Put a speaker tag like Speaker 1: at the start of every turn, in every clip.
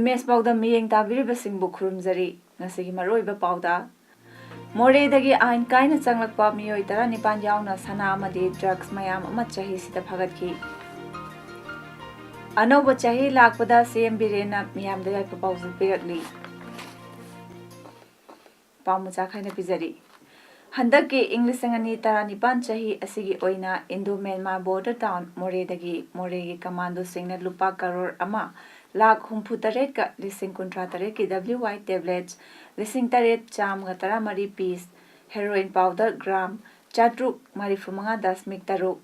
Speaker 1: Image Paodam miyeng tabiribasingbu khurumjari ngasigi maroiba pauda Moredagi ain kaina changlakpa miyoi tara nipan yauna sana amadi drugs mayam ama chahi sida phagatki Anoba chahi lakpada CM Birena miyamda yaipa pauzal pirakli Pamucha khaina pizari Handaki English angani tara nipan chahi asigi oina Indo Myanmar border town Moredagi Moregi commando singna lupa karor ama Lakh humpu taret ka lising kuntra taret ki WY tablets lising taret cham ga tara mari piece heroin powder gram chatruk marifumanga dasmik taruk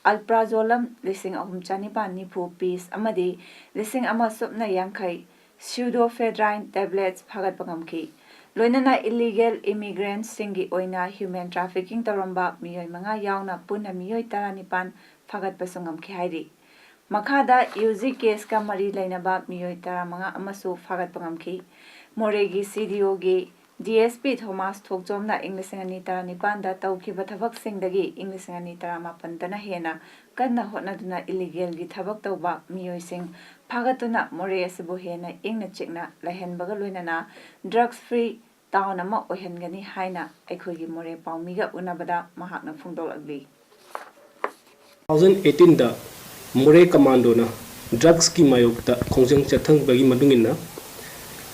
Speaker 1: alprazolam lising ahum chanipan nifu piece amadi lising ama supna yangkai pseudoephedrine tablets phagat pangamki loinana illegal immigrants singi oina human trafficking taramba miyoi manga yauna punna miyoi tara nipan phagat pasungamki hairi Makada UZ case ka mari lainaba miyoi tara manga amasu phagat pangamki Moregi CDO gi DSP Thomas Thokjomna English ngani tara nipanda tawkhiba thabak singdagi English ngani tara mapantana hena kanna hotnaduna illegal gi thabak tawba miyoi sing phagatuna more asibu hena ingna chikna lahenbaga loinana drugs free town ama ohengani haina aikhogi more pawmiga unabada mahakna phungdolagli
Speaker 2: 2018 da More Commando na drugs ki mayokta khongjang chathang bagi madungina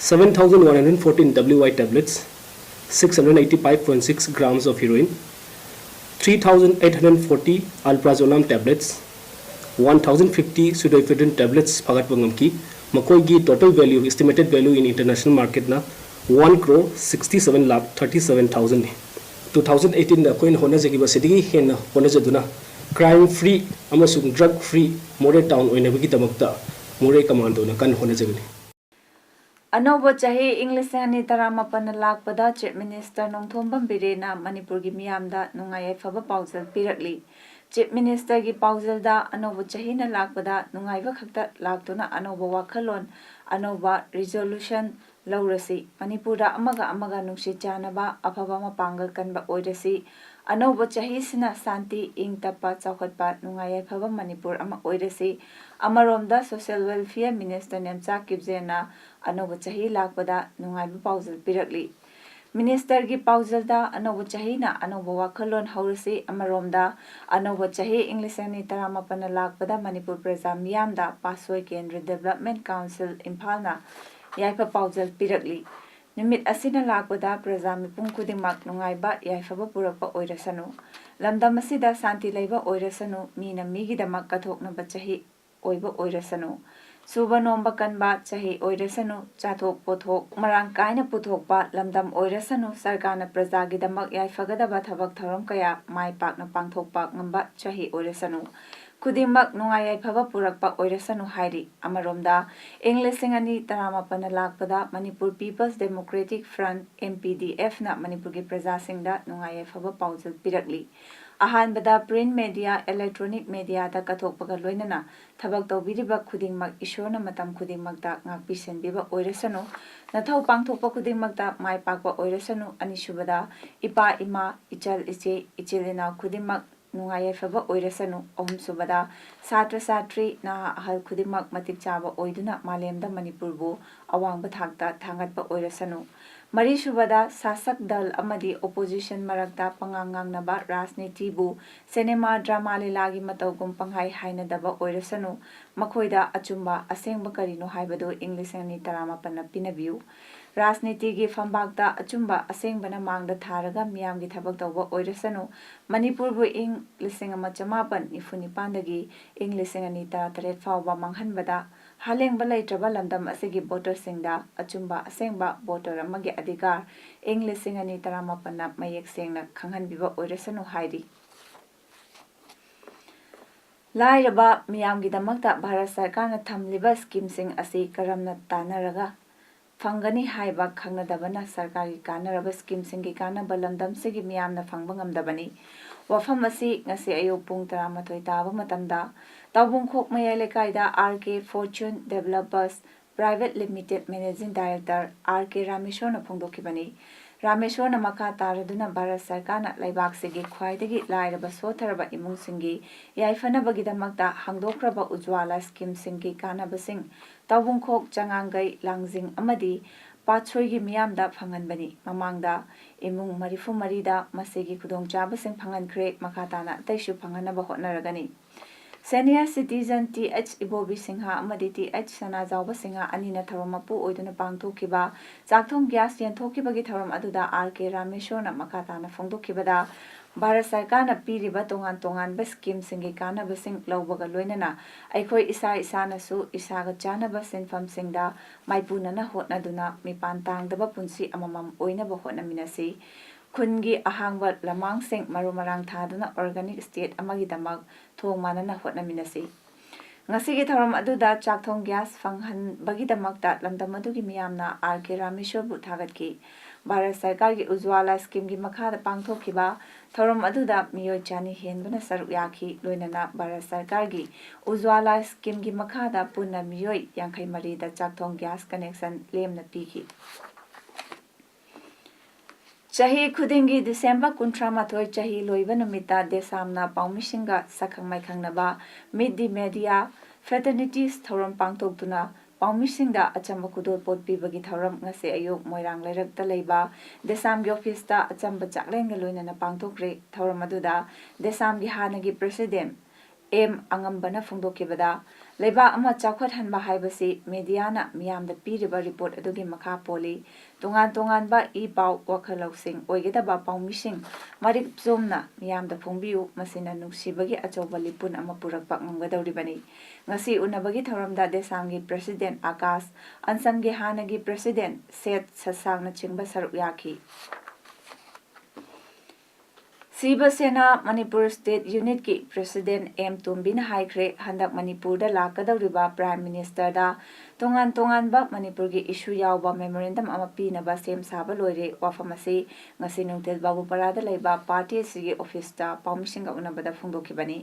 Speaker 2: 7114 WY tablets 685.6 grams of heroin 3840 alprazolam tablets 1050 pseudoephedrine tablets phagat bangamki makoi gi total value estimated value in international market na 1 crore 67 lakh 37000 2018 da coin hona jagi basidi hen hona jaduna crime free amasung drug free More town oinabagi damakta More Commando na kan hona jagni
Speaker 1: Anoba chahi English ani taramapan lakpada Chief Minister Nongthombam Birena Manipur gi miyamda nungai phaba pauzal pirakli Chief Minister gi pauzalda anoba chahi na lakpada nungai ba khakta laktuna anoba wakhalon anoba resolution laurasi Manipura amaga nungsi chanaba afaba mapangal kanba oirasi Anoba chahi sina santi ing tapa chawkhatpa nungai phaba Manipur ama oirasi amaromda social welfare minister nemcha kibjena anoba chahi lakpada nungai ba pauzal pirakli minister gi pauzalda anoba chahi na anoba wakhalon haurasi amaromda anoba chahi English ani taramapana lakpada Manipur praja miyamda pasoi kendra development council imphalna yaipa pauzal pirakli Nimit asina lakpada praja mipung kudingmak nungaiba yaifaba purakpa oirasanu lamdam asida santi leiba oirasanu mina migidamak kathoknaba chahi oiba oirasanu suba nomba kanba chahi oirasanu chathok pothok marang kaina puthokpa lamdam oirasanu sarkana prajagidamak yaifagadaba thabak tharom kaya mai pakna pangthokpa ngamba chahi oirasanu Kudimak nungai phaba purakpa oirasanu hairi amaromda English ani taramapana lakpada Manipur People's Democratic Front MPDF na Manipur gi praja singda nungai phaba pauzal pirakli ahanbada print media electronic media da kathokpaga loinana thabak tawbiriba khudingmak ishorna matam khudingmakta ngakpi senbiba oirasanu nathau pangthokpa khudingmakta mai pakpa oirasanu anisubada ipa ima ichal iche ichilina khudingmak nungai phaba oirasanu ahum subada satra satri na ahal khudimak matik chaba oiduna malemda Manipurbu awangba thakta thangatpa oirasanu mari subada sasak dal amadi opposition marakta pangangang naba rajniti bu cinema drama lilagi matawgum panghai hainadaba oirasanu makhoida achumba asengba karino haibado English ani taramapanna pinabiu Rajniti gi fambakta achumba asengbana mangda tharaga miyamgi thabak tawba oirasanu Manipur bu ing lising ama chamapan nifunipan dagi ing lising ani taret fawba manghanbada halengba leitraba lamdam asigi voter singda achumba asengba voter amagi adhikar ing lising ani taramapanna mayek sengna khanghanbiba oirasanu hairi Lairaba miyamgi damakta Bharat Sarkarna thamliba scheme sing asi karamna tanaraga ꯐꯪꯒꯅꯤ ꯍꯥꯏꯕ ꯈꯪꯅꯗꯕꯅ ꯁꯔꯀꯥꯔꯒꯤ ꯀꯥꯟꯅꯔꯕ ꯁ꯭ꯀꯤꯝꯁꯤꯡꯒꯤ ꯀꯥꯟꯅꯕ ꯂꯝꯗꯝꯁꯤꯒꯤ ꯃꯤꯌꯥꯝꯅ ꯐꯪꯕ ꯉꯝꯗꯕꯅꯤ꯫ ꯋꯥꯐꯝ ꯑꯁꯤ ꯉꯁꯤ ꯑꯌꯨꯛ ꯄꯨꯡ 12 ꯇꯥꯕ ꯃꯇꯝꯗ ꯇꯥꯎꯕꯨꯡꯈꯣꯛ ꯃꯌꯥꯏ ꯂꯩꯀꯥꯏꯗ R K. Fortune developers private limited managing director R K. ꯔꯥꯃꯦꯁ꯭ꯋꯔꯅ ꯐꯣꯡꯗꯣꯛꯈꯤꯕꯅꯤ꯫ ꯔꯥꯃꯦꯁ꯭ꯋꯔꯅ ꯃꯈꯥ ꯇꯥꯔꯗꯨꯅ ꯚꯥꯔꯠ ꯁꯔꯀꯥꯔꯅ ꯂꯩꯕꯥꯛꯁꯤꯒꯤ ꯈ꯭ꯋꯥꯏꯗꯒꯤ ꯂꯥꯏꯔꯕ ꯁꯣꯠꯊꯔꯕ ꯏꯃꯨꯡꯁꯤꯡꯒꯤ ꯌꯥꯏꯐꯅꯕꯒꯤꯗꯃꯛꯇ ꯍꯥꯡꯗꯣꯛꯈ꯭ꯔꯕ ꯎꯖ꯭ꯋꯥꯂꯥ ꯁ꯭ꯀꯤꯝꯁꯤꯡꯒꯤ ꯀꯥꯟꯅꯕꯁꯤꯡ ꯇꯥꯎꯕꯨꯡꯈꯣꯛ, ꯆꯉꯥꯡꯒꯩ, ꯂꯥꯡꯖꯤꯡ ꯑꯃꯗꯤ ꯄꯥꯠꯁꯣꯏꯒꯤ ꯃꯤꯌꯥꯝꯗ ꯐꯪꯍꯟꯕꯅꯤ꯫ ꯃꯃꯥꯡꯗ ꯏꯃꯨꯡ 34ꯗ ꯃꯁꯤꯒꯤ ꯈꯨꯗꯣꯡꯆꯥꯕꯁꯤꯡ ꯐꯪꯍꯟꯈ꯭ꯔꯦ꯫ ꯃꯈꯥ ꯇꯥꯅ ꯑꯇꯩꯁꯨ ꯐꯪꯍꯟꯅꯕ ꯍꯣꯠꯅꯔꯒꯅꯤ꯫ Senior citizen T H. Ibobi Singh ꯑꯃꯗꯤ ꯇꯤ.ꯑꯩꯆ. ꯁꯅꯥꯖꯥꯎꯕ ꯁꯤꯡꯍ ꯑꯅꯤꯅ ꯊꯧꯔꯝ ꯃꯄꯨ ꯑꯣꯏꯗꯨꯅ ꯄꯥꯡꯊꯣꯛꯈꯤꯕ ꯆꯥꯛꯊꯣꯡ ꯒ꯭ꯌꯥꯁ ꯌꯦꯟꯊꯣꯛꯈꯤꯕꯒꯤ ꯊꯧꯔꯝ ꯑꯗꯨꯗ ꯑꯥꯔ.ꯀꯦ. ꯔꯥꯃꯦꯁ꯭ꯋꯔꯅ ꯃꯈꯥ ꯇꯥꯅ ꯐꯣꯡꯗꯣꯛꯈꯤꯕꯗ ꯚꯥꯔꯠ ꯁꯔꯀꯥꯔꯅ ꯄꯤꯔꯤꯕ ꯇꯣꯉꯥꯟ ꯇꯣꯉꯥꯟꯕ ꯁ꯭ꯀꯤꯝꯁꯤꯡꯒꯤ ꯀꯥꯟꯅꯕꯁꯤꯡ ꯂꯧꯕꯒ ꯂꯣꯏꯅꯅ ꯑꯩꯈꯣꯏ ꯏꯁꯥ ꯏꯁꯥꯅꯁꯨ ꯏꯁꯥꯒ ꯆꯥꯟꯅꯕ ꯁꯤꯟꯐꯝꯁꯤꯡꯗ ꯃꯥꯏꯄꯨꯅꯅ ꯍꯣꯠꯅꯗꯨꯅ ꯃꯤꯄꯥꯟ ꯇꯥꯡꯗꯕ ꯄꯨꯟꯁꯤ ꯑꯃꯃꯝ ꯑꯣꯏꯅꯕ ꯍꯣꯠꯅꯃꯤꯟꯅꯁꯤ꯫ ꯈꯨꯟꯒꯤ ꯑꯍꯥꯡꯕ ꯂꯝꯃꯥꯡꯁꯤꯡ ꯃꯔꯨ-ꯃꯔꯥꯡ ꯊꯥꯗꯨꯅ ꯑꯣꯔꯒꯥꯅꯤꯛ ꯁ꯭ꯇꯦꯠ ꯑꯃꯒꯤꯗꯃꯛ ꯊꯣꯡ ꯃꯥꯟꯅꯅ ꯍꯣꯠꯅꯃꯤꯟꯅꯁꯤ꯫ ꯉꯁꯤꯒꯤ ꯊꯧꯔꯝ ꯑꯗꯨꯗ ꯆꯥꯛꯊꯣꯡ ꯒ꯭ꯌꯥꯁ ꯐꯪꯍꯟꯕꯒꯤꯗꯃꯛꯇ ꯂꯝꯗꯝ ꯑꯗꯨꯒꯤ ꯃꯤꯌꯥꯝꯅ ꯑꯥꯔ.ꯀꯦ. ꯔꯥꯃꯦꯁ꯭ꯋꯔꯕꯨ ꯊꯥꯒꯠꯈꯤ꯫ ꯚꯥꯔꯠ ꯁꯔꯀꯥꯔꯒꯤ ꯎꯖ꯭ꯋꯥꯂꯥ ꯁ꯭ꯀꯤꯝꯒꯤ ꯃꯈꯥꯗ ꯄꯥꯡꯊꯣꯛꯈꯤꯕ ꯊꯧꯔꯝ ꯑꯗꯨꯗ ꯃꯤꯑꯣꯏ 200 ꯍꯦꯟꯕꯅ ꯁꯔꯨꯛ ꯌꯥꯈꯤ꯫ ꯂꯣꯏꯅꯅ ꯚꯥꯔꯠ ꯁꯔꯀꯥꯔꯒꯤ ꯎꯖ꯭ꯋꯥꯂꯥ ꯁ꯭ꯀꯤꯝꯒꯤ ꯃꯈꯥꯗ ꯄꯨꯟꯅ ꯃꯤꯑꯣꯏ 53ꯗ ꯆꯥꯛꯊꯣꯡ ꯒ꯭ꯌꯥꯁ ꯀꯅꯦꯛꯁꯟ ꯂꯦꯝꯅ ꯄꯤꯈꯤ꯫ ꯆꯍꯤ ꯈꯨꯗꯤꯡꯒꯤ ꯗꯤꯁꯦꯝꯕꯔ 31 ꯆꯍꯤ ꯂꯣꯏꯕ ꯅꯨꯃꯤꯠꯇ ꯗꯦꯁꯥꯝꯅ ꯄꯥꯎꯃꯤꯁꯤꯡꯒ ꯁꯛꯈꯪ ꯃꯥꯏꯈꯪꯅꯕ ꯃꯤꯠ ꯗꯤ ꯃꯦꯗꯤꯌꯥ ꯐ꯭ꯔꯦꯇꯔꯅꯤꯇꯤꯁ ꯊꯧꯔꯝ ꯄꯥꯡꯊꯣꯛꯇꯨꯅ ꯄꯥꯎꯃꯤꯁꯤꯡꯗ ꯑꯆꯝꯕ ꯈꯨꯗꯣꯜꯄꯣꯠ ꯄꯤꯕꯒꯤ ꯊꯧꯔꯝ ꯉꯁꯤ ꯑꯌꯨꯛ ꯃꯣꯏꯔꯥꯡ ꯂꯩꯔꯛꯇ ꯂꯩꯕ ꯗꯦꯁꯥꯝꯒꯤ ꯑꯣꯐꯤꯁꯇ ꯑꯆꯝꯕ ꯆꯥꯛꯂꯦꯟꯒ ꯂꯣꯏꯅꯅ ꯄꯥꯡꯊꯣꯛꯈ꯭ꯔꯦ꯫ ꯊꯧꯔꯝ ꯑꯗꯨꯗ ꯗꯦꯁꯥꯝꯒꯤ ꯍꯥꯟꯅꯒꯤ ꯄ꯭ꯔꯁꯤꯗꯦꯟꯠ ꯑꯦꯝ. ꯑꯉꯝꯕꯅ ꯐꯣꯡꯗꯣꯛꯈꯤꯕꯗ ꯂꯩꯕꯥꯛ ꯑꯃ ꯆꯥꯎꯈꯠꯍꯟꯕ ꯍꯥꯏꯕꯁꯤ ꯃꯤꯗꯤꯌꯥꯅ ꯃꯤꯌꯥꯝꯗ ꯄꯤꯔꯤꯕ ꯔꯤꯄꯣꯔꯠ ꯑꯗꯨꯒꯤ ꯃꯈꯥ ꯄꯣꯜꯂꯤ꯫ ꯇꯣꯉꯥꯟ ꯇꯣꯉꯥꯟꯕ ꯏ-ꯄꯥꯎ, ꯋꯥꯈꯜ ꯂꯧꯁꯤꯡ ꯑꯣꯏꯒꯗꯕ ꯄꯥꯎꯃꯤꯁꯤꯡ ꯃꯔꯤꯛ ꯆꯨꯝꯅ ꯃꯤꯌꯥꯝꯗ ꯐꯣꯡꯕꯤꯌꯨ꯫ ꯃꯁꯤꯅ ꯅꯨꯡꯁꯤꯕꯒꯤ ꯑꯆꯧꯕ ꯂꯤꯄꯨꯟ ꯑꯃ ꯄꯨꯔꯛꯄ ꯉꯝꯒꯗꯧꯔꯤꯕꯅꯤ꯫ ꯉꯁꯤ ꯎꯅꯕꯒꯤ ꯊꯧꯔꯝꯗ ꯗꯦꯁꯥꯝꯒꯤ ꯄ꯭ꯔꯁꯤꯗꯦꯟꯠ ꯑꯥꯀꯥꯁ, ꯑꯟꯁꯝꯒꯤ ꯍꯥꯟꯅꯒꯤ ꯄ꯭ꯔꯁꯤꯗꯦꯟꯠ ꯁꯦꯊ ꯁꯁꯥꯡꯅꯆꯤꯡꯕ ꯁꯔꯨꯛ ꯌꯥꯈꯤ꯫ ꯁꯤꯕ ꯁꯦꯅꯥ ꯃꯅꯤꯄꯨꯔ ꯁ꯭ꯇꯦꯠ ꯌꯨꯅꯤꯠꯀꯤ ꯄ꯭ꯔꯁꯤꯗꯦꯟꯠ ꯑꯦꯝ. ꯇꯣꯝꯕꯤꯅ ꯍꯥꯏꯈ꯭ꯔꯦ ꯍꯟꯗꯛ ꯃꯅꯤꯄꯨꯔꯗ ꯂꯥꯛꯀꯗꯧꯔꯤꯕ ꯄ꯭ꯔꯥꯏꯝ ꯃꯤꯅꯤꯁꯇꯔꯗ ꯇꯣꯉꯥꯟ ꯇꯣꯉꯥꯟꯕ ꯃꯅꯤꯄꯨꯔꯒꯤ ꯏꯁꯨ ꯌꯥꯎꯕ ꯃꯦꯃꯣꯔꯦꯟꯗꯝ ꯑꯃ ꯄꯤꯅꯕ ꯁꯦꯝ ꯁꯥꯕ ꯂꯣꯏꯔꯦ꯫ ꯋꯥꯐꯝ ꯑꯁꯤ ꯉꯁꯤ ꯅꯨꯡꯊꯤꯜ ꯕꯥꯕꯨꯄꯥꯔꯥꯗ ꯂꯩꯕ ꯄꯥꯔꯇꯤ ꯑꯁꯤꯒꯤ ꯑꯣꯐꯤꯁꯇ ꯄꯥꯎꯃꯤꯁꯤꯡꯒ ꯎꯅꯕꯗ ꯐꯣꯡꯗꯣꯛꯈꯤꯕꯅꯤ꯫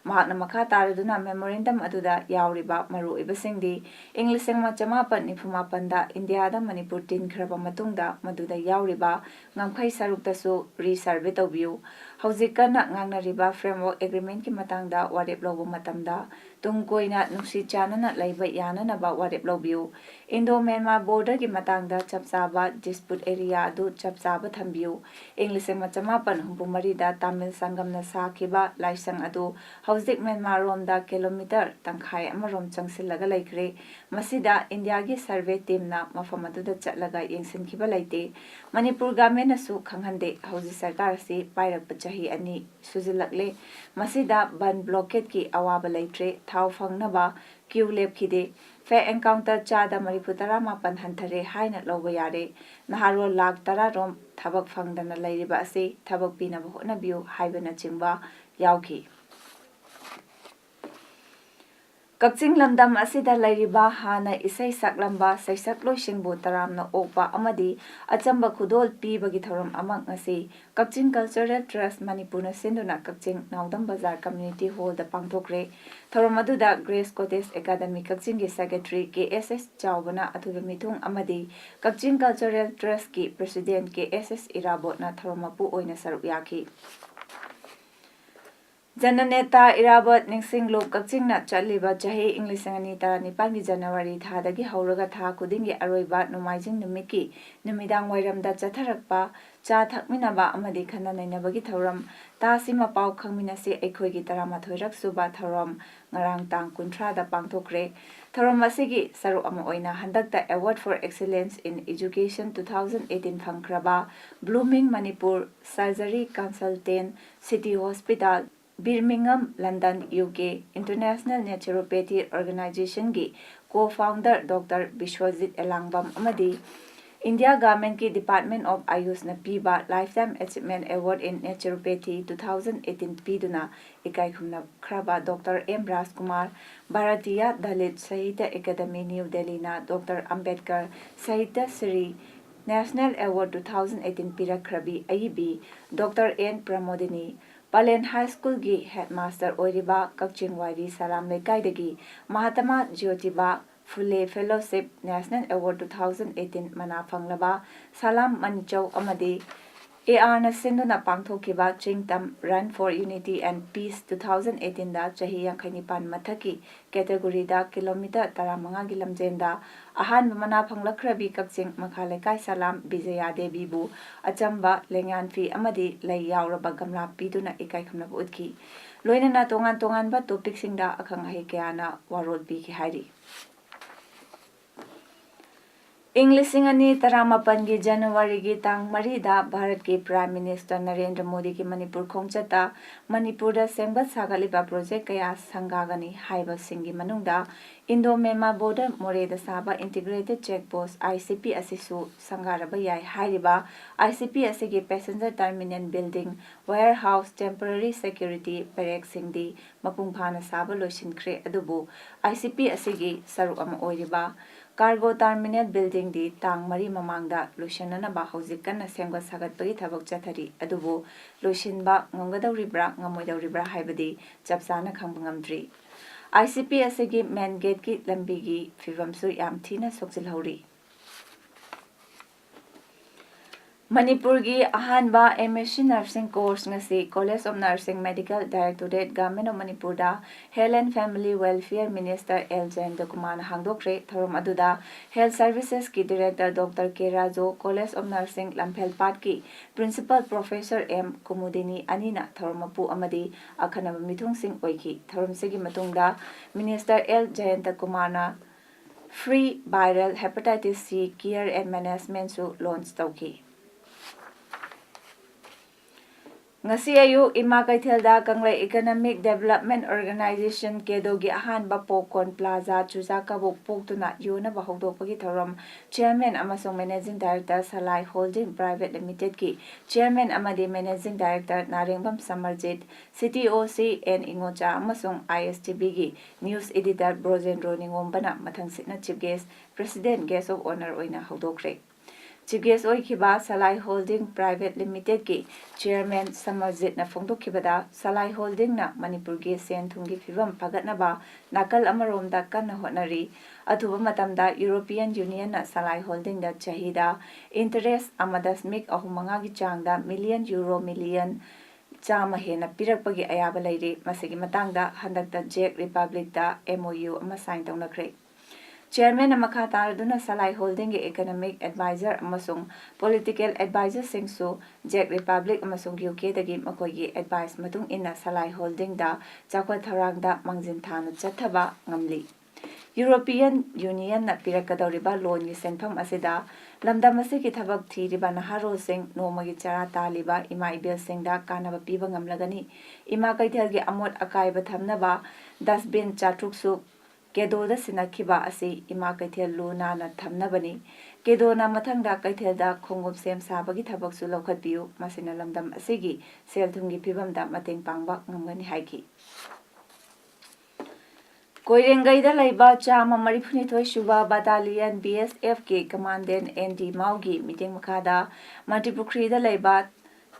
Speaker 1: ꯃꯍꯥꯛꯅ ꯃꯈꯥ ꯇꯥꯔꯗꯨꯅ ꯃꯦꯃꯣꯔꯦꯟꯗꯝ ꯑꯗꯨꯗ ꯌꯥꯎꯔꯤꯕ ꯃꯔꯨꯑꯣꯏꯕꯁꯤꯡꯗꯤ ꯏꯪ 1998ꯗ ꯏꯟꯗꯤꯌꯥꯗ ꯃꯅꯤꯄꯨꯔ ꯇꯤꯟꯈ꯭ꯔꯕ ꯃꯇꯨꯡꯗ ꯃꯗꯨꯗ ꯌꯥꯎꯔꯤꯕ ꯉꯝꯈꯩ ꯁꯔꯨꯛꯇꯁꯨ ꯔꯤ-ꯁꯔꯚꯦ ꯇꯧꯕꯤꯌꯨ, ꯍꯧꯖꯤꯛ ꯀꯟꯅ ꯉꯥꯡꯅꯔꯤꯕ ꯐ꯭ꯔꯦꯝꯋꯥꯔꯛ ꯑꯦꯒ꯭ꯔꯤꯃꯦꯟꯠꯀꯤ ꯃꯇꯥꯡꯗ ꯋꯥꯔꯦꯞ ꯂꯧꯕ ꯃꯇꯝꯗ ꯇꯨꯡ ꯀꯣꯏꯅ ꯅꯨꯡꯁꯤ ꯆꯥꯟꯅꯅ ꯂꯩꯕ ꯌꯥꯅꯅꯕ ꯋꯥꯔꯦꯞ ꯂꯧꯕꯤꯌꯨ, ꯏꯟꯗꯣ-ꯃ꯭ꯌꯥꯟꯃꯥꯔ ꯕꯣꯔꯗꯔꯒꯤ ꯃꯇꯥꯡꯗ ꯆꯞ ꯆꯥꯕ ꯗꯤꯁꯄ꯭ꯌꯨꯠ ꯑꯦꯔꯤꯌꯥ ꯑꯗꯨ ꯆꯞ ꯆꯥꯕ ꯊꯝꯕꯤꯌꯨ, ꯏꯪ 1964ꯗ ꯇꯥꯃꯤꯜ ꯁꯪꯒꯝꯅ ꯁꯥꯈꯤꯕ ꯂꯥꯏꯁꯪ ꯑꯗꯨ ꯍꯧꯖꯤꯛ ꯃ꯭ꯌꯥꯟꯃꯥꯔꯔꯣꯝꯗ ꯀꯤꯂꯣꯃꯤꯇꯔ ꯇꯪꯈꯥꯏ ꯑꯃꯔꯣꯝ ꯆꯪꯁꯤꯜꯂꯒ ꯂꯩꯈ꯭ꯔꯦ, ꯃꯁꯤꯗ ꯏꯟꯗꯤꯌꯥꯒꯤ ꯁꯔꯚꯦ ꯇꯤꯝꯅ ꯃꯐꯝ ꯑꯗꯨꯗ ꯆꯠꯂꯒ ꯌꯦꯡꯁꯤꯟꯈꯤꯕ ꯂꯩꯇꯦ, ꯃꯅꯤꯄꯨꯔ ꯒꯚꯔꯟꯃꯦꯟꯠꯅꯁꯨ ꯈꯪꯍꯟꯗꯦ, ꯍꯧꯖꯤꯛ ꯁꯔꯀꯥꯔ ꯑꯁꯤ ꯄꯥꯏꯔꯛꯄ ꯆꯍꯤ 2 ꯁꯨꯖꯤꯜꯂꯛꯂꯦ, ꯃꯁꯤꯗ ꯕꯟ ꯕ꯭ꯂꯣꯀꯦꯠꯀꯤ ꯑꯋꯥꯕ ꯂꯩꯇ꯭ꯔꯦ, ꯊꯥꯎ ꯐꯪꯅꯕ ꯀ꯭ꯌꯨ ꯂꯦꯞꯈꯤꯗꯦ, ꯐꯦꯛ ꯑꯦꯟꯀꯥꯎꯟꯇꯔ ꯆꯥꯗ 39 ꯍꯟꯊꯔꯦ ꯍꯥꯏꯅ ꯂꯧꯕ ꯌꯥꯔꯦ, ꯅꯍꯥꯔꯣꯜ ꯂꯥꯈ 10 ꯔꯣꯝ ꯊꯕꯛ ꯐꯪꯗꯅ ꯂꯩꯔꯤꯕ ꯑꯁꯤ ꯊꯕꯛ ꯄꯤꯅꯕ ꯍꯣꯠꯅꯕꯤꯌꯨ ꯍꯥꯏꯕꯅꯆꯤꯡꯕ ꯌꯥꯎꯈꯤ꯫ ꯀꯛꯆꯤꯡ ꯂꯝꯗꯝ ꯑꯁꯤꯗ ꯂꯩꯔꯤꯕ ꯍꯥꯟꯅ ꯏꯁꯩ ꯁꯛꯂꯝꯕ ꯁꯩꯁꯛꯂꯣꯏꯁꯤꯡꯕꯨ ꯇꯔꯥꯝꯅ ꯑꯣꯛꯄ ꯑꯃꯗꯤ ꯑꯆꯝꯕ ꯈꯨꯗꯣꯜ ꯄꯤꯕꯒꯤ ꯊꯧꯔꯝ ꯑꯃ ꯉꯁꯤ ꯀꯛꯆꯤꯡ ꯀꯜꯆꯔꯦꯜ ꯇ꯭ꯔꯁꯠ ꯃꯅꯤꯄꯨꯔꯅ ꯁꯤꯟꯗꯨꯅ ꯀꯛꯆꯤꯡ ꯅꯥꯎꯗꯝ ꯕꯖꯥꯔ ꯀꯝꯃ꯭ꯌꯨꯅꯤꯇꯤ ꯍꯣꯜꯗ ꯄꯥꯡꯊꯣꯛꯈ꯭ꯔꯦ꯫ ꯊꯧꯔꯝ ꯑꯗꯨꯗ ꯒ꯭ꯔꯦꯁ ꯀꯣꯇꯦꯖ ꯑꯦꯀꯥꯗꯃꯤ ꯀꯛꯆꯤꯡꯒꯤ ꯁꯦꯀ꯭ꯔꯦꯇꯔꯤ ꯀꯦ.ꯑꯦꯁ.ꯑꯦꯁ. ꯆꯥꯎꯕꯅ ꯑꯊꯣꯏꯕ ꯃꯤꯊꯨꯡ ꯑꯃꯗꯤ ꯀꯛꯆꯤꯡ ꯀꯜꯆꯔꯦꯜ ꯇ꯭ꯔꯁꯠꯀꯤ ꯄ꯭ꯔꯁꯤꯗꯦꯟꯠ ꯀꯦ.ꯑꯦꯁ.ꯑꯦꯁ. ꯏꯔꯥꯕꯣꯠꯅ ꯊꯧꯔꯝ ꯃꯄꯨ ꯑꯣꯏꯅ ꯁꯔꯨꯛ ꯌꯥꯈꯤ꯫ ꯖꯅꯅꯦꯇꯥ ꯏꯔꯥꯕꯣꯠ ꯅꯤꯡꯁꯤꯡꯂꯨ ꯀꯛꯆꯤꯡꯅ ꯆꯠꯂꯤꯕ ꯆꯍꯤ ꯏꯪ 2019ꯒꯤ ꯖꯅꯋꯥꯔꯤ ꯊꯥꯗꯒꯤ ꯍꯧꯔꯒ ꯊꯥ ꯈꯨꯗꯤꯡꯒꯤ ꯑꯔꯣꯏꯕ ꯅꯣꯡꯃꯥꯏꯖꯤꯡ ꯅꯨꯃꯤꯠꯀꯤ ꯅꯨꯃꯤꯗꯥꯡꯋꯥꯏꯔꯝꯗ ꯆꯠꯊꯔꯛꯄ ꯆꯥ ꯊꯛꯃꯤꯟꯅꯕ ꯑꯃꯗꯤ ꯈꯟꯅ ꯅꯩꯅꯕꯒꯤ ꯊꯧꯔꯝ ꯇꯥꯁꯤ ꯃꯄꯥꯎ ꯈꯪꯃꯤꯟꯅꯁꯤ ꯑꯩꯈꯣꯏꯒꯤ 13ꯔꯛ ꯁꯨꯕ ꯊꯧꯔꯝ ꯉꯔꯥꯡ ꯇꯥꯡ 30ꯗ ꯄꯥꯡꯊꯣꯛꯈ꯭ꯔꯦ꯫ ꯊꯧꯔꯝ ꯑꯁꯤꯒꯤ ꯁꯔꯨꯛ ꯑꯃ ꯑꯣꯏꯅ ꯍꯟꯗꯛꯇ award for excellence in education 2018 ꯐꯪꯈ꯭ꯔꯕ blooming Manipur surgery consultant city hospital, Birmingham, London, U K. International naturopathy ꯑꯣꯔꯒꯅꯥꯏꯖꯦꯁꯟꯒꯤ ꯀꯣ-ꯐꯥꯎꯟꯗꯔ ꯗꯣꯛꯇꯔ ꯕꯤꯁ꯭ꯋꯖꯤꯠ ꯑꯦꯂꯥꯡꯕꯝ ꯑꯃꯗꯤ India Government की Department of Ayush na piba Lifetime Achievement Award in Naturopathy 2018 piduna ikai khumna khraba Dr. M. Rajkumar Bharatiya Dalit Sahitya Academy New Delhi na Dr. Ambedkar Sahitya Shri National Award 2018 pirakrabi AIB Dr. N. Pramodini Palen High School gi Headmaster Oiriba Kakching Wairi Salam Lekaidagi Mahatma Jyotiba Phule Fellowship National Award 2018 mana fanglaba Salam Manichau amadi AR na sinduna pangthokiba Chingtam Run for Unity and Peace 2018 da chahi yankhanipan mathaki category da kilometer 15 gi lamjenda ahan mana phanglakhrabi Kakching Makhalaikai Salam Bijaya Devi bu achamba lengyan fi amadi lay yauraba gamla piduna ikai khamna utki loinana tongan ba topic singda akhang ahi kyana warol bi ki hari English ani taramapangi January gi tang marida Bharat ki Prime Minister Narendra Modi ki Manipur khongchata Manipur da sengbat sagaliba project kaya sangagani haiba singi manungda Indo-Myanmar border more da saba integrated check post ICP asisu sangaraba yai hairiba ICP asigi passenger terminal building warehouse temporary security barrack singdi mapung phana saba loisinkhre adubu ICP asigi saru ama oiriba Cargo Terminal Building di tang mari mamangda loisananaba hojik kanna semgat sagatpagi thabak chathari adubu loisinba ngamgadawribra ngamoidawribra haibadi chapchana khangba ngamdri ICP asigi main gate ki lambi gi fivamsu yam thina sokjilhori Manipur gi ahanba MSc Nursing course ngasi College of Nursing Medical Directorate Government of Manipur da Health and Family Welfare Minister L. Jayanta Kumar hangdokre thorom aduda Health Services ki Director Dr. K. Rajo College of Nursing Lamphel Pat ki Principal Professor M. Kumudini Anina thoromapu amadi akhanaba mithung sing oiki thorom sigi matungda Minister L. Jayanta Kumar na Free Viral Hepatitis C Care and Management su launch tauki Ngasi ayu ima kaithelda Kanglai Economic Development Organization kedogi ahanba Popcorn Plaza Chuzakabuk poktuna yona bahogdokpagi thorom Chairman amasong Managing Director Salai Holding Private Limited ki Chairman amadi Managing Director Narengbam Samarjit CTOC N Ingocha amasong ISTB gi News Editor Brojendro Ningombana mathang sitna Chief Guest President Guest of Honor oina hogdokre Chief Guest oikiba Salai Holding Private Limited ki Chairman Samarjit na phongdokkibada Salai Holding na Manipur gi sen thungi phivam phagatnaba nakal amaromda kanna honari athuba matamda European Union na Salai Holding da chahida interest amadasmik ahumanga gi changda million euro million chama hena pirakpagi ayaba leiri masigi matangda handakta Czech Republic da MOU ama sign tawnakhre Chairman Amakha Taraduna Salai Holding Economic Advisor amasung Political Advisor singsu Czech Republic amasung UK dagi makoigi advice matung inna Salai Holding da chakwa tharangda mangjin thana chathaba ngamli European Union na pirakadawriba loan gi senpham asida lamdam asigi thabak thiriba naharo sing nomagi chara taliba ima ibel singda kanaba piba ngamlagani ima kaithal gi amot akai ba thamnaba dustbin chatruksu Kedoda sinakiba asi ima kaithel luna na thamnabani kedona mathangda kaithelda khongom sem sabagi thabak su lokhatbiu masina lamdam asigi selthumgi phibamda mateng pangba ngamgani haiki Koirengaida laiba chama marifuni thoi shuba battalion BSF ke commandant ND Maugi meeting makada Mantipukri da laiba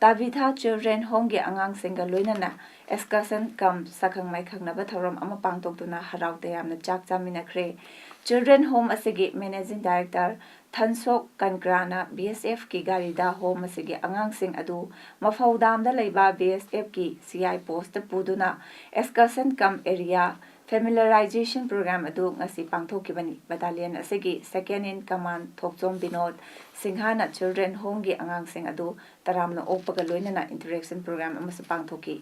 Speaker 1: Tabitha Children Home ge angang singa loinana excursion kam sakhang mai khangnaba thorom ama pangtoktuna harau tayamna chak chaminakre Children Home asigi Managing Director Thansok Kangrana BSF ki garida home asigi angang sing adu Paodam da leiba BSF ki CI post puduna excursion kam area Familiarization program adu ngasi pangthokibani battalion asigi second in command Thokchom Binod Singhana Children Home gi angang sing adu taramna okpaga loinana interaction program amasu pangthoki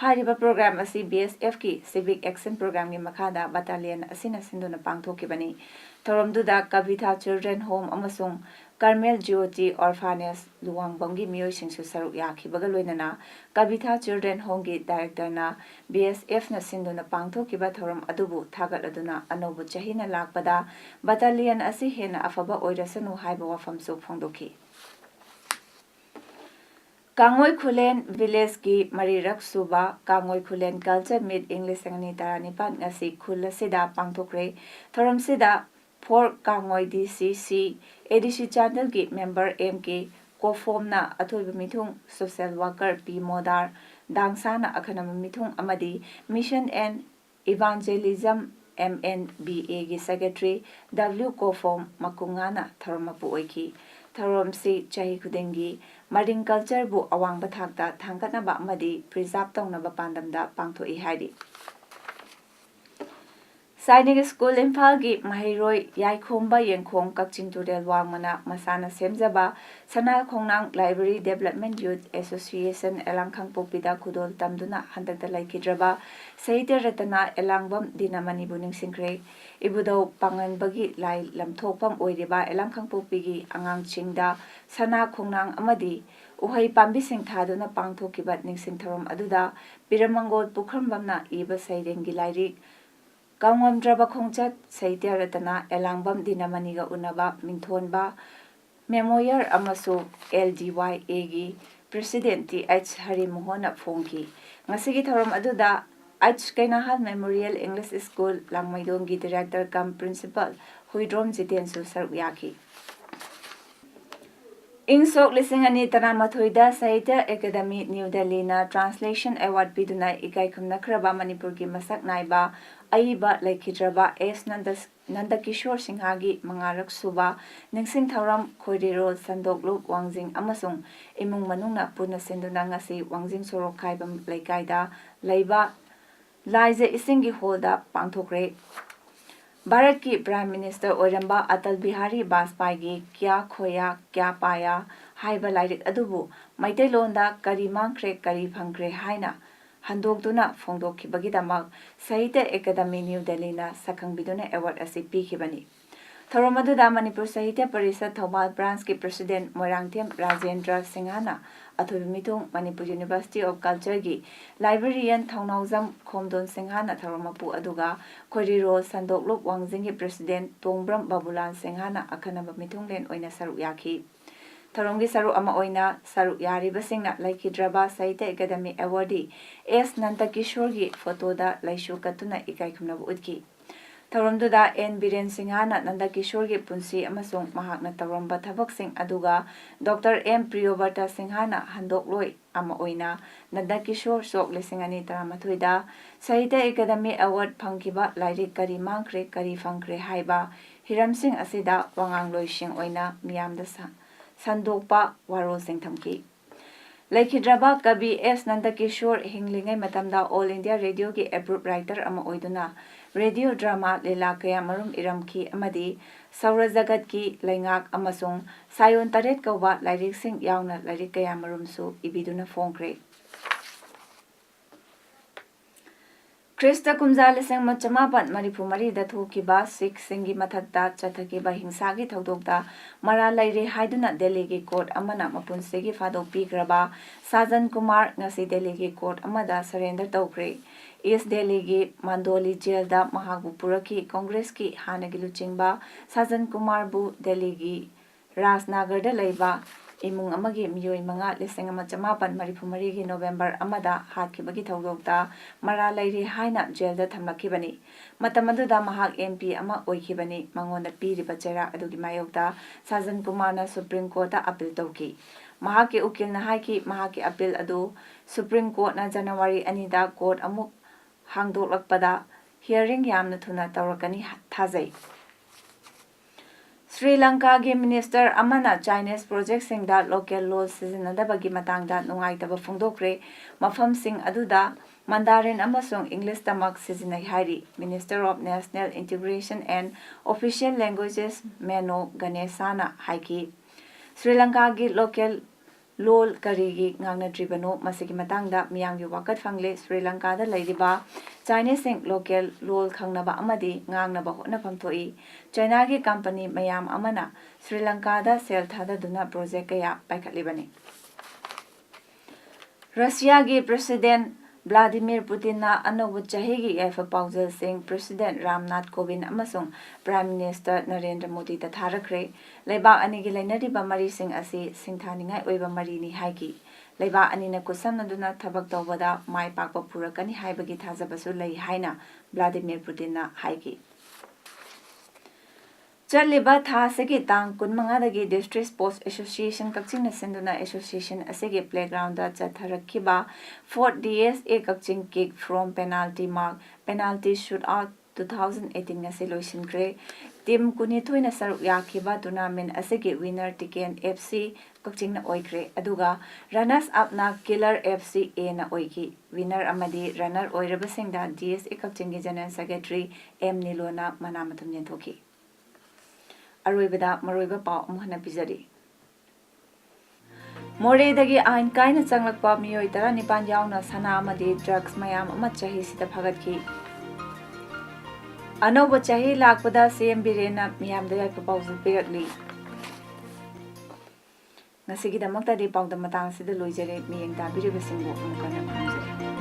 Speaker 1: hariba program asi BSF ki civic action program gi makhada battalion asina sinduna pangthokibani Thoramduda Kavitha Children Home amasung Carmel Jyoti Orphanage Luwangbamgi Miyoisingsu Saruk Yakibaga Loinana Kabitha Children Home-gi Director na BSF na sinduna pangthokiba thoram adubu thagat aduna anobu chahina lakpada battalion asi hena afaba oirasanu haiba wafamsu phongdoki. Kangoi Khulen Village ki Marirak Suba Kangoi Khulen Culture Meet English Sangani Taranipan ngasi khula sida pangthokre thoram sida for Kangoi DCC ADC channel ki member MK Kofom na athoiba mithung social worker P Modar Dangsana akhanama mithung amadi Mission and Evangelism MNBA gi secretary W Kofom makungana tharamapu oiki tharomsi chahi khudengi Marine culture bu awang bathakta thangkatnaba amadi preserve tawnaba pandamda pangthoi haidi. Sainik School Imphal gi Mahiroi Yaikhomba Yengkhong Kakchin Turel Wangmana Masana Semjaba Sana Khongnang Library Development Youth Association Elangkhang Pokpida Khudol Tamduna Handakta Laikhidraba Sahitya Ratana Elangbam Dinamani Buning Singkre Ibudo Panganbagi Lai Lamthokpam Oiriba Elangkhang Pokpigi Angang Chingda Sana Khongnang Amadi Uhai Pambi Sing Thaduna Pangthokibat Ningsing Tharom Aduda Piramangol Pukhambamna Iba Sairengi Lairik Kaungam Draba Khongchat Sahitya Ratana Elangbam Dinamaniga Unaba Minthonba Memorial Amasu LDYA gi President H Hari Mohona Phongki Ngasigi Tharom Aduda H Kainahal Memorial English School Langmaidong gi Director cum Principal Huidrom Jitensu Saruk Yaki Ingsok Lisingani Taramathoida Sahitya Academy New Delhi na Translation Award Piduna Ikai Khumnakraba Manipur gi Masak Naiba Aiba Laikhidraba S Nandakishore Singhagi Mangarak Suba Ningsing Thauram Khoirirol Sandoklup Wangjing Amasung Imung Manungna Puna Sinduna ngasi Wangjing Sorok Khaibam Laikaida Laiba Laize Isingi Holda Pangthokre Bharat ki Prime Minister Oiramba Atal Bihari Vajpayee gi Kya Khoya Kya Paya haiba lairik adubu Maitailonda Kari Mangkhre Kari Phangkhre haina Handokduna Phongdokhibagidamak Sahitya Academy New Delhi na Sakhangbiduna Award asi pikibani. Thoromaduda Manipur Sahitya Parishad Thobal Branch ki President Moirangthem Rajendra Singhana Athobimitong Manipur University of Culture gi Librarian Thongnaujam Khomdon Singhana Thoromapu aduga Khoiriro Sandoklup Wangjing gi President Tongbram Babulan Singhana akhanaba mitunglen oina saruk yakhi. Tharomgi saru ama oina saruk yariba singna Laikhidraba Sahitya Academy Awardee S Nandakishore gi photo da laishu katuna ikai khumnabu utki. Tharomduda N Biren Singhana Nandakishore gi punsi amasung mahakna taromba thabaksing aduga Dr. M Priyobarta Singhana handokloi ama oina Nandakishore sok lisingani taramathoida Sahitya Academy Award phangkiba lairik kari mangkhre kari phangkhre haiba hiramsing asida wangangloi sing oina miyamda Sandokpa Warol Singh Thamki. Laikhidraba Kabi S Nandakishore hinglingai matamda All India Radio ki approved writer ama oiduna radio drama Lila Kaya Marum Iramki amadi Saura Jagat ki Laingak amasung Sayon Taret Kauba Lairik Sing Yauna Lairik Kaya Marum su ibiduna phongkre. Krista Kumjali Singh Machamapan Maripumari da Thokiba Sikh Singhi Mathakta Chathakiba Hingsagi Thaudokta Mara Laire Haiduna Delhi gi Court Amana Mapunsegi Fadok Pigraba Sajan Kumar ngasi Delhi gi Court Amada surrender tawkre East Delhi gi Mandoli Jail da Mahabu Puraki Congress ki Hanagi Luchingba Sajan Kumar bu Delhi gi Rajnagar da Laiba Imung amagi miyoi manga lising ama chamapan maripumari gi November amada hatkibagi thaudokta mara lairi haina jail da thamlakibani matamaduda mahak MP ama oikibani mangonda piriba chera adugi mayokta Sajan Kumar na Supreme Court da appeal tawki mahak ke ukil na haiki mahak ke appeal adu Supreme Court na January anida court amuk hangdoklakpada hearing yamna thuna tawrakani thajai Sri Lanka gi Minister Amana Chinese project singda local laws sizinadabagi matangda nungaitaba phongdokre mafam sing aduda Mandarin amasung English tamak sizinai hairi Minister of National Integration and Official Languages Meno Ganesana haiki Sri Lanka gi local ꯂꯣꯜ ꯀꯔꯤꯒꯤ ꯉꯥꯡꯅꯗ꯭ꯔꯤꯕꯅꯣ ꯃꯁꯤꯒꯤ ꯃꯇꯥꯡꯗ ꯃꯤꯌꯥꯝꯒꯤ ꯋꯥꯀꯠ ꯐꯪꯂꯦ꯫ ꯁ꯭ꯔꯤ ꯂꯪꯀꯥꯗ ꯂꯩꯔꯤꯕ ꯆꯥꯏꯅꯤꯁꯁꯤꯡ local ꯂꯣꯜ ꯈꯪꯅꯕ ꯑꯃꯗꯤ ꯉꯥꯡꯅꯕ ꯍꯣꯠꯅꯐꯝ ꯊꯣꯛꯏ꯫ ꯆꯥꯏꯅꯥꯒꯤ ꯀꯝꯄꯅꯤ ꯃꯌꯥꯝ ꯑꯃꯅ ꯁ꯭ꯔꯤ ꯂꯪꯀꯥꯗ ꯁꯦꯜ ꯊꯥꯗꯗꯨꯅ ꯄ꯭ꯔꯣꯖꯦꯛ ꯀꯌꯥ ꯄꯥꯏꯈꯠꯂꯤꯕꯅꯤ꯫ ꯔꯁꯤꯌꯥꯒꯤ ꯄ꯭ꯔꯦꯁꯤꯗꯦꯟꯠ ꯚ꯭ꯂꯥꯗꯤꯃꯤꯔ ꯄꯨꯇꯤꯟꯅ ꯑꯅꯧꯕ ꯆꯍꯤꯒꯤ ꯌꯥꯏꯐ ꯄꯥꯎꯖꯦꯜꯁꯤꯡ ꯄ꯭ꯔꯦꯁꯤꯗꯦꯟꯠ ꯔꯥꯝꯅꯥꯊ ꯀꯣꯕꯤꯟꯗ ꯑꯃꯁꯨꯡ ꯄ꯭ꯔꯥꯏꯝ ꯃꯤꯅꯤꯁꯇꯔ ꯅꯔꯦꯟꯗ꯭ꯔ ꯃꯣꯗꯤꯗ ꯊꯥꯔꯛꯈ꯭ꯔꯦ꯫ ꯂꯩꯕꯥꯛ ꯑꯅꯤꯒꯤ ꯂꯩꯅꯔꯤꯕ ꯃꯔꯤꯁꯤꯡ ꯑꯁꯤ ꯁꯤꯡꯊꯥꯅꯤꯡꯉꯥꯏ ꯑꯣꯏꯕ ꯃꯔꯤꯅꯤ ꯍꯥꯏꯈꯤ꯫ ꯂꯩꯕꯥꯛ ꯑꯅꯤꯅ ꯈꯨꯠꯁꯝꯅꯗꯨꯅ ꯊꯕꯛ ꯇꯧꯕꯗ ꯃꯥꯏ ꯄꯥꯛꯄ ꯄꯨꯔꯛꯀꯅꯤ ꯍꯥꯏꯕꯒꯤ ꯊꯥꯖꯕꯁꯨ ꯂꯩ ꯍꯥꯏꯅ ꯚ꯭ꯂꯥꯗꯤꯃꯤꯔ ꯄꯨꯇꯤꯟꯅ ꯍꯥꯏꯈꯤ꯫ ꯆꯠꯂꯤꯕ ꯊꯥ ꯑꯁꯤꯒꯤ ꯇꯥꯡ 25ꯗꯒꯤ ꯗꯤꯁꯇ꯭ꯔꯤꯛꯠ ꯁ꯭ꯄꯣꯔꯠꯁ ꯑꯦꯁꯣꯁꯤꯌꯦꯁꯟ ꯀꯛꯆꯤꯡꯅ ꯁꯤꯟꯗꯨꯅ ꯑꯦꯁꯣꯁꯤꯌꯦꯁꯟ ꯑꯁꯤꯒꯤ ꯄ꯭ꯂꯦꯒ꯭ꯔꯥꯎꯟꯗ ꯆꯠꯊꯔꯛꯈꯤꯕ 4th DSA Kakching kick from penalty mark penalty shootout 2018 ꯉꯁꯤ ꯂꯣꯏꯁꯤꯟꯈ꯭ꯔꯦ꯫ ꯇꯤꯝ 12ꯅ ꯁꯔꯨꯛ ꯌꯥꯈꯤꯕ ꯇꯨꯔꯅꯥꯃꯦꯟꯠ ꯑꯁꯤꯒꯤ ꯋꯤꯅꯔ ꯇꯤꯀꯦꯟ FC ꯀꯛꯆꯤꯡꯅ ꯑꯣꯏꯈ꯭ꯔꯦ ꯑꯗꯨꯒ ꯔꯅꯔꯁ ꯑꯞꯅ ꯀꯤꯂꯔ FC Aꯅ ꯑꯣꯏꯈꯤ꯫ ꯋꯤꯅꯔ ꯑꯃꯗꯤ ꯔꯅꯔ ꯑꯣꯏꯔꯕꯁꯤꯡꯗ DSA ꯀꯛꯆꯤꯡꯒꯤ ꯖꯦꯅꯔꯦꯜ ꯁꯦꯀ꯭ꯔꯦꯇꯔꯤ M ꯅꯤꯂꯣꯅ ꯃꯅꯥ ꯃꯊꯨꯝ ꯌꯦꯟꯊꯣꯛꯈꯤ꯫ ꯑꯔꯣꯏꯕꯗ ꯃꯔꯨꯑꯣꯏꯕ ꯄꯥꯎ ꯑꯃꯨꯛ ꯍꯟꯅ ꯄꯤꯖꯔꯤ꯫ ꯃꯣꯔꯦꯗꯒꯤ ꯑꯥꯏꯟ ꯀꯥꯏꯅ ꯆꯪꯂꯛꯄ ꯃꯤꯑꯣꯏ 19 ꯌꯥꯎꯅ ꯁꯅꯥ ꯑꯃꯗꯤ ꯗ꯭ꯔꯒꯁ ꯃꯌꯥꯝ ꯑꯃ ꯆꯍꯤꯁꯤꯗ ꯐꯥꯒꯠꯈꯤ꯫ ꯑꯅꯧꯕ ꯆꯍꯤ ꯂꯥꯛꯄꯗ CM ꯕꯤꯔꯦꯟꯅ ꯃꯤꯌꯥꯝꯗ ꯌꯥꯏꯐ ꯄꯥꯎꯖꯦꯜ ꯄꯤꯔꯛꯂꯤ꯫ ꯉꯁꯤꯒꯤꯗꯃꯛꯇꯗꯤ ꯄꯥꯎꯗꯝ ꯃꯇꯥꯡ ꯑꯁꯤꯗ ꯂꯣꯏꯖꯔꯦ꯫ ꯃꯤꯠꯌꯦꯡ ꯇꯥꯕꯤꯔꯤꯕꯁꯤꯡꯕꯨ ꯑꯃꯨꯛ ꯍꯟꯅ ꯈꯨꯔꯨꯝꯖꯔꯤ꯫